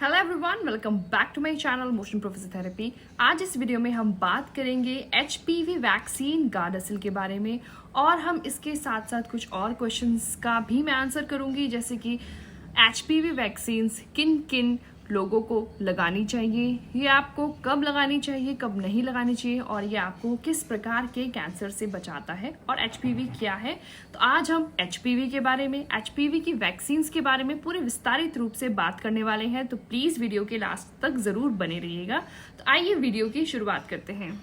Hello everyone, welcome back to my channel motion professor therapy. आज इस video में हम बात करेंगे एचपीवी वैक्सीन गार्डासिल के बारे में और हम इसके साथ साथ कुछ और क्वेश्चंस का भी मैं आंसर करूंगी, जैसे कि एचपीवी वैक्सीन्स किन किन लोगों को लगानी चाहिए, ये आपको कब लगानी चाहिए, कब नहीं लगानी चाहिए और ये आपको किस प्रकार के कैंसर से बचाता है और एचपीवी क्या है। तो आज हम एचपीवी के बारे में, एचपीवी की वैक्सीन्स के बारे में पूरे विस्तारित रूप से बात करने वाले हैं। तो प्लीज वीडियो के लास्ट तक जरूर बने रहिएगा। तो आइए वीडियो की शुरुआत करते हैं।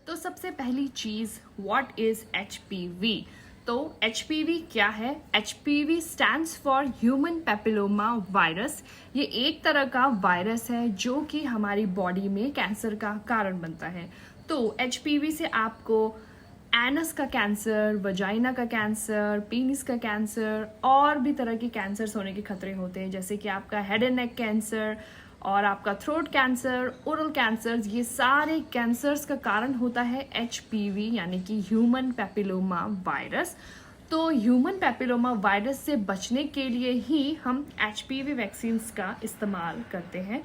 तो सबसे पहली चीज, व्हाट इज एचपीवी। तो एचपीवी क्या है? HPV stands for human papilloma virus. ये एक तरह का वायरस है जो कि हमारी बॉडी में कैंसर का कारण बनता है। तो एचपीवी से आपको एनस का कैंसर, वजाइना का कैंसर, पीनिस का कैंसर और भी तरह के कैंसर्स होने के खतरे होते हैं, जैसे कि आपका हेड एंड नेक कैंसर और आपका थ्रोट कैंसर, ओरल कैंसर्स। ये सारे कैंसर्स का कारण होता है एचपीवी यानी कि ह्यूमन पैपिलोमा वायरस। तो ह्यूमन पैपिलोमा वायरस से बचने के लिए ही हम एचपीवी वैक्सीन्स का इस्तेमाल करते हैं।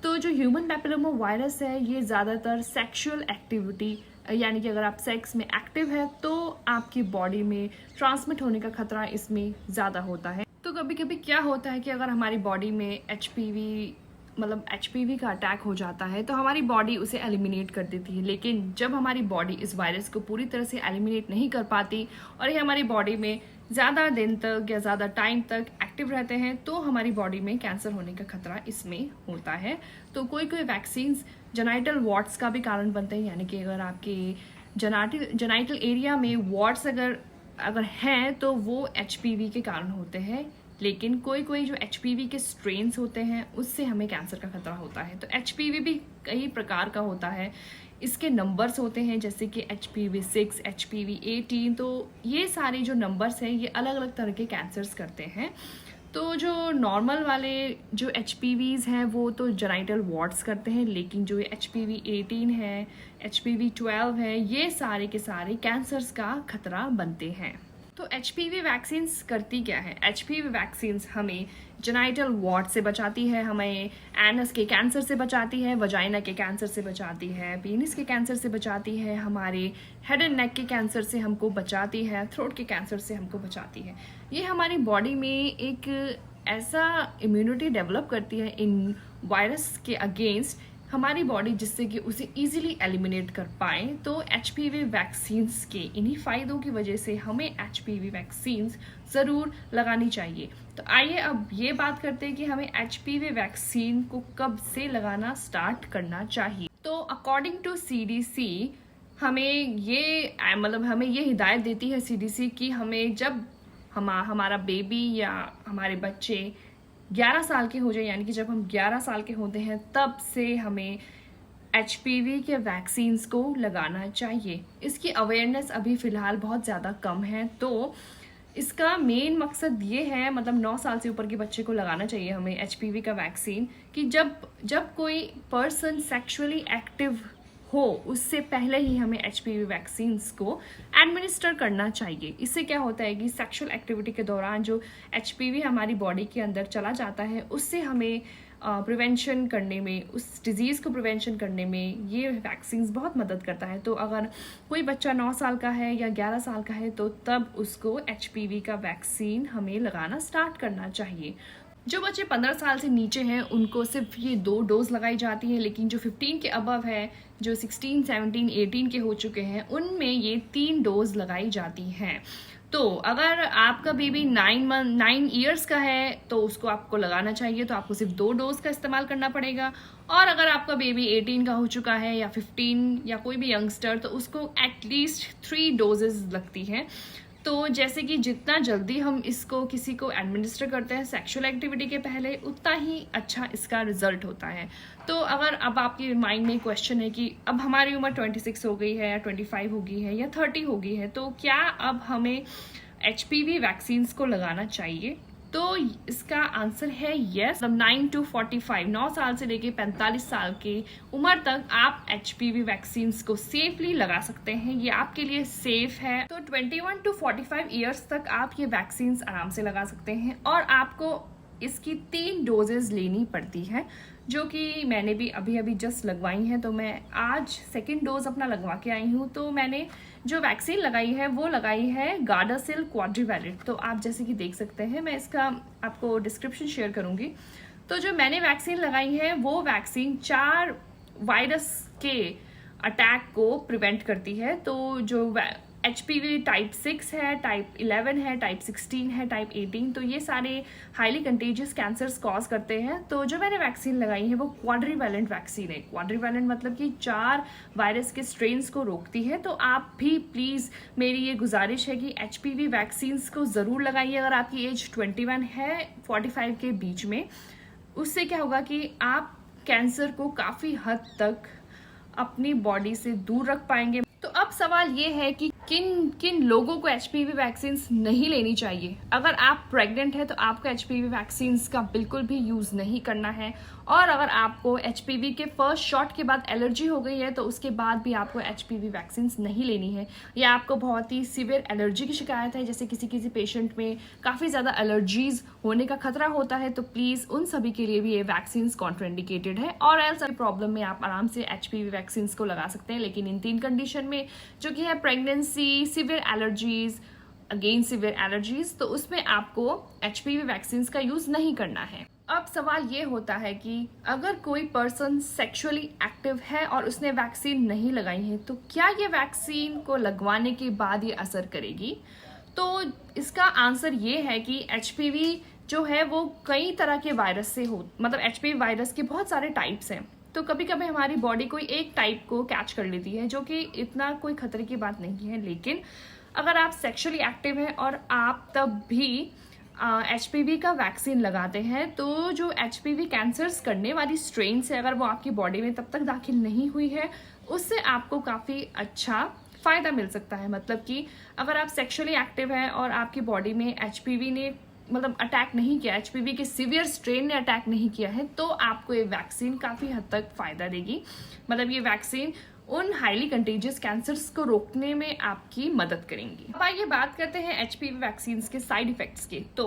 तो जो ह्यूमन पैपिलोमा वायरस है ये ज़्यादातर सेक्सुअल एक्टिविटी यानी कि अगर आप सेक्स में एक्टिव है तो आपकी बॉडी में ट्रांसमिट होने का खतरा इसमें ज़्यादा होता है। तो कभी कभी क्या होता है कि अगर हमारी बॉडी में एचपीवी का अटैक हो जाता है तो हमारी बॉडी उसे एलिमिनेट कर देती है, लेकिन जब हमारी बॉडी इस वायरस को पूरी तरह से एलिमिनेट नहीं कर पाती और ये हमारी बॉडी में ज़्यादा दिन तक या ज़्यादा टाइम तक एक्टिव रहते हैं तो हमारी बॉडी में कैंसर होने का खतरा इसमें होता है। तो कोई कोई वैक्सीन्स जेनाइटल वॉर्ट्स का भी कारण बनते हैं, यानी कि अगर आपके जेनाइटल एरिया में वॉर्ट्स अगर हैं तो वो एचपीवी के कारण होते हैं। लेकिन कोई कोई जो एचपीवी के स्ट्रेन्स होते हैं उससे हमें कैंसर का खतरा होता है। तो एचपीवी भी कई प्रकार का होता है, इसके नंबर्स होते हैं जैसे कि HPV-6, HPV-18। तो ये सारे जो नंबर्स हैं ये अलग अलग तरह के कैंसर्स करते हैं। तो जो नॉर्मल वाले जो HPVs हैं वो तो जेनाइटल वॉर्ट्स करते हैं, लेकिन जो ये HPV-18 है, HPV-12 है, ये सारे के सारे कैंसर्स का खतरा बनते हैं। तो एचपीवी वैक्सीन्स करती क्या है? एचपीवी वैक्सीन्स हमें जेनाइटल वॉर्ट से बचाती है, हमें एनस के कैंसर से बचाती है, वजाइना के कैंसर से बचाती है, पीनिस के कैंसर से बचाती है, हमारे हेड एंड नेक के कैंसर से हमको बचाती है, थ्रोट के कैंसर से हमको बचाती है। ये हमारी बॉडी में एक ऐसा इम्यूनिटी डेवलप करती है इन वायरस के अगेंस्ट हमारी बॉडी, जिससे कि उसे इजीली एलिमिनेट कर पाए। तो एचपीवी वैक्सीन्स के इन्हीं फायदों की वजह से हमें एचपीवी वैक्सीन्स ज़रूर लगानी चाहिए। तो आइए अब ये बात करते हैं कि हमें एचपीवी वैक्सीन को कब से लगाना स्टार्ट करना चाहिए। तो अकॉर्डिंग टू CDC हमें ये हिदायत देती है CDC कि हमें जब हमारा बेबी या हमारे बच्चे 11 साल के हो जाए, यानी कि जब हम 11 साल के होते हैं तब से हमें एचपीवी के वैक्सीन्स को लगाना चाहिए। इसकी अवेयरनेस अभी फ़िलहाल बहुत ज़्यादा कम है, तो इसका मेन मकसद ये है, 9 साल से ऊपर के बच्चे को लगाना चाहिए हमें एचपीवी का वैक्सीन, कि जब कोई पर्सन सेक्सुअली एक्टिव हो उससे पहले ही हमें एचपीवी वैक्सीन्स को एडमिनिस्टर करना चाहिए। इससे क्या होता है कि सेक्सुअल एक्टिविटी के दौरान जो एचपीवी हमारी बॉडी के अंदर चला जाता है उससे हमें प्रिवेंशन करने में, उस डिज़ीज़ को प्रिवेंशन करने में ये वैक्सीन्स बहुत मदद करता है। तो अगर कोई बच्चा 9 साल का है या 11 साल का है तो तब उसको एचपीवी का वैक्सीन हमें लगाना स्टार्ट करना चाहिए। जो बच्चे 15 साल से नीचे हैं उनको सिर्फ ये 2 डोज लगाई जाती हैं, लेकिन जो 15 के अबव है, जो 16, 17, 18 के हो चुके हैं, उनमें ये 3 डोज लगाई जाती हैं। तो अगर आपका बेबी 9 ईयर्स का है तो उसको आपको लगाना चाहिए, तो आपको सिर्फ 2 डोज का इस्तेमाल करना पड़ेगा। और अगर आपका बेबी 18 का हो चुका है या 15 या कोई भी यंगस्टर, तो उसको एटलीस्ट 3 डोजेस लगती हैं। तो जैसे कि जितना जल्दी हम इसको किसी को एडमिनिस्टर करते हैं सेक्सुअल एक्टिविटी के पहले, उतना ही अच्छा इसका रिजल्ट होता है। तो अगर अब आपके माइंड में क्वेश्चन है कि अब हमारी उम्र 26 हो गई है या 25 हो गई है या 30 हो गई है, तो क्या अब हमें एचपीवी वैक्सीन्स को लगाना चाहिए? तो इसका आंसर है यस। 9 to 45, 9 साल से लेके 45 साल की उम्र तक आप एचपीवी वैक्सीन्स को सेफली लगा सकते हैं, ये आपके लिए सेफ है। तो 21 to 45 ईयर्स तक आप ये वैक्सीन्स आराम से लगा सकते हैं और आपको इसकी 3 डोजेज लेनी पड़ती है, जो कि मैंने भी अभी अभी जस्ट लगवाई हैं। तो मैं आज सेकेंड डोज अपना लगवा के आई हूँ। तो मैंने जो वैक्सीन लगाई है वो लगाई है गार्डासिल क्वाड्रीवैलेंट। तो आप जैसे कि देख सकते हैं, मैं इसका आपको डिस्क्रिप्शन शेयर करूँगी। तो जो मैंने वैक्सीन लगाई है वो वैक्सीन 4 वायरस के अटैक को प्रिवेंट करती है। तो जो HPV टाइप 6 है, टाइप 11 है, टाइप 16 है, टाइप 18, तो ये सारे हाईली कंटेजियस कैंसर्स कॉज करते हैं। तो जो मैंने वैक्सीन लगाई है वो क्वाड्रीवैलेंट वैक्सीन है। क्वाड्रीवैलेंट मतलब कि 4 वायरस के स्ट्रेन्स को रोकती है। तो आप भी प्लीज़, मेरी ये गुजारिश है कि HPV वैक्सीन्स को ज़रूर लगाइए अगर आपकी एज 21 है 45 के बीच में। उससे क्या होगा कि आप कैंसर को काफ़ी हद तक अपनी बॉडी से दूर रख पाएंगे। तो अब सवाल ये है कि किन किन लोगों को HPV वैक्सीन्स नहीं लेनी चाहिए। अगर आप प्रेग्नेंट है तो आपको HPV वैक्सीन्स का बिल्कुल भी यूज़ नहीं करना है। और अगर आपको HPV के फर्स्ट शॉट के बाद एलर्जी हो गई है तो उसके बाद भी आपको HPV वैक्सीन्स नहीं लेनी है। या आपको बहुत ही सीवियर एलर्जी की शिकायत है, जैसे किसी पेशेंट में काफ़ी ज़्यादा एलर्जीज होने का खतरा होता है, तो प्लीज़ उन सभी के लिए भी ये वैक्सीन्स कॉन्ट्राइंडिकेटेड है। और एल्स प्रॉब्लम में आप आराम से HPV वैक्सीन्स को लगा सकते हैं, लेकिन इन 3 कंडीशन में, जो कि है pregnancy, severe allergies, again severe allergies, तो उसमें आपको HPV वैक्सीन्स का यूज नहीं करना है। अब सवाल ये होता है कि अगर कोई पर्सन सेक्सुअली एक्टिव है और उसने वैक्सीन नहीं लगाई है तो क्या ये वैक्सीन को लगवाने के बाद ये असर करेगी? तो इसका आंसर ये है कि HPV जो है वो कई तरह के वायरस से मतलब HPV वायरस के बहुत सारे टाइप्स हैं। तो कभी कभी हमारी बॉडी कोई एक टाइप को कैच कर लेती है, जो कि इतना कोई खतरे की बात नहीं है। लेकिन अगर आप सेक्सुअली एक्टिव हैं और आप तब भी HPV का वैक्सीन लगाते हैं, तो जो HPV कैंसर्स करने वाली स्ट्रेन्स है, अगर वो आपकी बॉडी में तब तक दाखिल नहीं हुई है, उससे आपको काफ़ी अच्छा फ़ायदा मिल सकता है। मतलब कि अगर आप सेक्सुअली एक्टिव हैं और आपकी बॉडी में HPV ने मतलब अटैक नहीं किया, HPV के सीवियर स्ट्रेन ने अटैक नहीं किया है, तो आपको ये वैक्सीन काफ़ी हद तक फ़ायदा देगी। मतलब ये वैक्सीन उन हाईली कंटेजियस कैंसर्स को रोकने में आपकी मदद करेंगी। अब आइए बात करते हैं HPV वैक्सीन के साइड इफेक्ट्स के। तो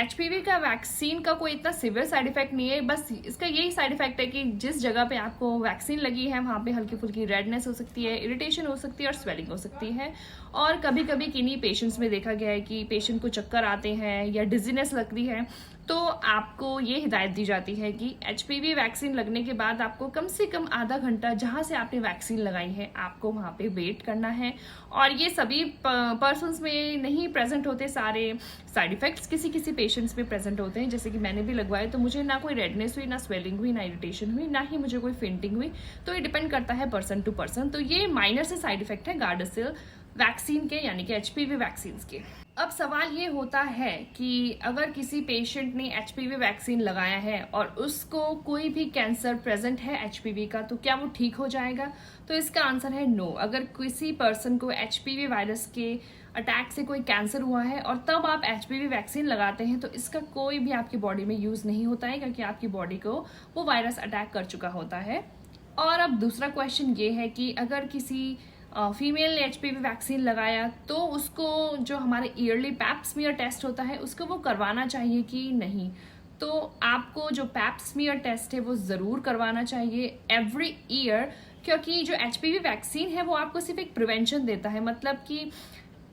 HPV का वैक्सीन का कोई इतना सीवियर साइड इफेक्ट नहीं है, बस इसका यही साइड इफेक्ट है कि जिस जगह पे आपको वैक्सीन लगी है वहाँ पे हल्की फुल्की रेडनेस हो सकती है, इरिटेशन हो सकती है और स्वेलिंग हो सकती है। और कभी कभी किन्हीं पेशेंट्स में देखा गया है कि पेशेंट को चक्कर आते हैं या डिजीनेस लगती है। तो आपको ये हिदायत दी जाती है कि HPV वैक्सीन लगने के बाद आपको कम से कम आधा घंटा जहाँ से आपने वैक्सीन लगाई है आपको वहाँ पे वेट करना है। और ये सभी पर्सन्स में नहीं प्रेजेंट होते सारे साइड इफेक्ट्स, किसी पेशेंट्स में प्रेजेंट होते हैं। जैसे कि मैंने भी लगवाए तो मुझे ना कोई रेडनेस हुई, ना स्वेलिंग हुई, ना इरिटेशन हुई, ना ही मुझे कोई फेंटिंग हुई। तो ये डिपेंड करता है पर्सन टू पर्सन। तो ये माइनर से साइड इफेक्ट है गार्डासिल वैक्सीन के, यानी कि HPV वैक्सीन के। अब सवाल ये होता है कि अगर किसी पेशेंट ने HPV वैक्सीन लगाया है और उसको कोई भी कैंसर प्रेजेंट है HPV का, तो क्या वो ठीक हो जाएगा? तो इसका आंसर है नो। अगर किसी पर्सन को HPV वायरस के अटैक से कोई कैंसर हुआ है और तब आप HPV वैक्सीन लगाते हैं, तो इसका कोई भी आपकी बॉडी में यूज नहीं होता है, क्योंकि आपकी बॉडी को वो वायरस अटैक कर चुका होता है। और अब दूसरा क्वेश्चन ये है कि अगर किसी फीमेल ने HPV वैक्सीन लगाया तो उसको जो हमारे ईयरली पैप स्मीयर टेस्ट होता है उसको वो करवाना चाहिए कि नहीं? तो आपको जो पैप स्मीयर टेस्ट है वो ज़रूर करवाना चाहिए एवरी ईयर, क्योंकि जो HPV वैक्सीन है वो आपको सिर्फ एक प्रिवेंशन देता है। मतलब कि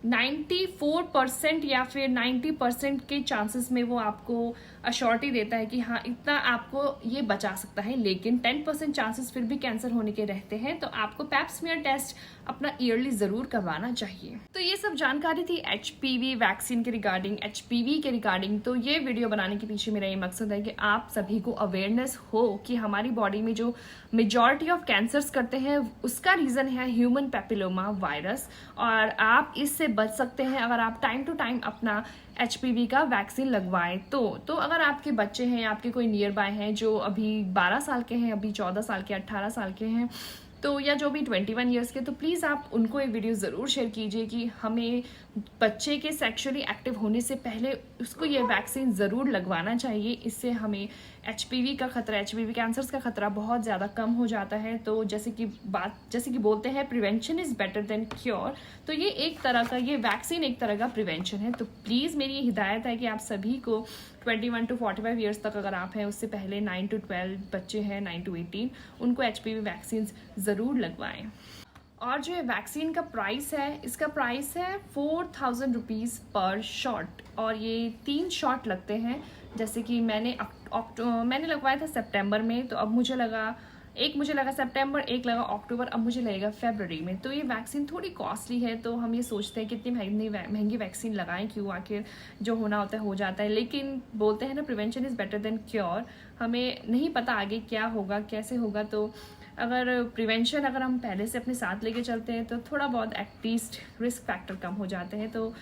94% या फिर 90% के चांसेस में वो आपको अश्योरिटी देता है कि हाँ इतना आपको ये बचा सकता है, लेकिन 10% चांसेस फिर भी कैंसर होने के रहते हैं। तो आपको पैप स्मीयर टेस्ट अपना ईयरली ज़रूर करवाना चाहिए। तो ये सब जानकारी थी HPV वैक्सीन के रिगार्डिंग, HPV के रिगार्डिंग। तो ये वीडियो बनाने के पीछे मेरा ये मकसद है कि आप सभी को अवेयरनेस हो कि हमारी बॉडी में जो मेजॉरिटी ऑफ कैंसर्स करते हैं उसका रीज़न है ह्यूमन पैपिलोमा वायरस, और आप इससे बच सकते हैं अगर आप टाइम टू टाइम अपना HPV का वैक्सीन लगवाएं। तो अगर आपके बच्चे हैं या आपके कोई नियर बाय हैं जो अभी 12 साल के हैं, अभी 14 साल के, 18 साल के हैं, तो या जो भी 21 ईयर्स के, तो प्लीज़ आप उनको ये वीडियो ज़रूर शेयर कीजिए कि हमें बच्चे के सेक्सुअली एक्टिव होने से पहले उसको ये वैक्सीन ज़रूर लगवाना चाहिए। इससे हमें HPV का खतरा, HPV कैंसर्स का खतरा बहुत ज़्यादा कम हो जाता है। तो जैसे कि बोलते हैं prevention is better than cure, तो ये एक तरह का, ये वैक्सीन एक तरह का प्रिवेंशन है। तो प्लीज़ मेरी ये हिदायत है कि आप सभी को 21 to 45 ईयर्स तक अगर आप हैं, उससे पहले 9 to 12 बच्चे हैं 9 to 18, उनको HPV वैक्सीन ज़रूर लगवाएं। और जो ये वैक्सीन का प्राइस है, इसका प्राइस है 4000 रुपीज़ पर शॉट, और ये 3 शॉट लगते हैं। जैसे कि मैंने लगवाया था सितंबर में, तो अब मुझे लगा सितंबर, एक लगा अक्टूबर, अब मुझे लगेगा फरवरी में। तो ये वैक्सीन थोड़ी कॉस्टली है, तो हम ये सोचते हैं कि इतनी महंगी वैक्सीन लगाएं क्यों, आखिर जो होना होता है हो जाता है। लेकिन बोलते हैं ना, prevention is better than cure. हमें नहीं पता आगे क्या होगा, कैसे होगा, तो अगर प्रिवेंशन अगर हम पहले से अपने साथ लेके चलते हैं तो थोड़ा बहुत एटलीस्ट रिस्क फैक्टर कम हो जाते हैं। तो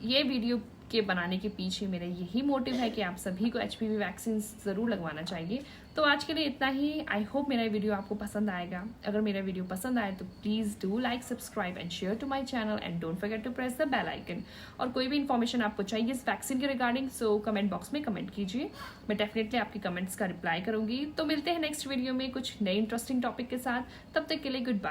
ये वीडियो के बनाने के पीछे मेरा यही मोटिव है कि आप सभी को HPV वैक्सीन ज़रूर लगवाना चाहिए। तो आज के लिए इतना ही। आई होप मेरा वीडियो आपको पसंद आएगा। अगर मेरा वीडियो पसंद आए तो please do like, subscribe and share to my channel and don't forget to press the bell icon. और कोई भी इन्फॉर्मेशन आपको चाहिए इस वैक्सीन के रिगार्डिंग, सो कमेंट बॉक्स में कमेंट कीजिए। मैं डेफिनेटली आपके कमेंट्स का रिप्लाई करूंगी। तो मिलते हैं नेक्स्ट वीडियो में कुछ नए इंटरेस्टिंग टॉपिक के साथ। तब तक के लिए गुड बाय।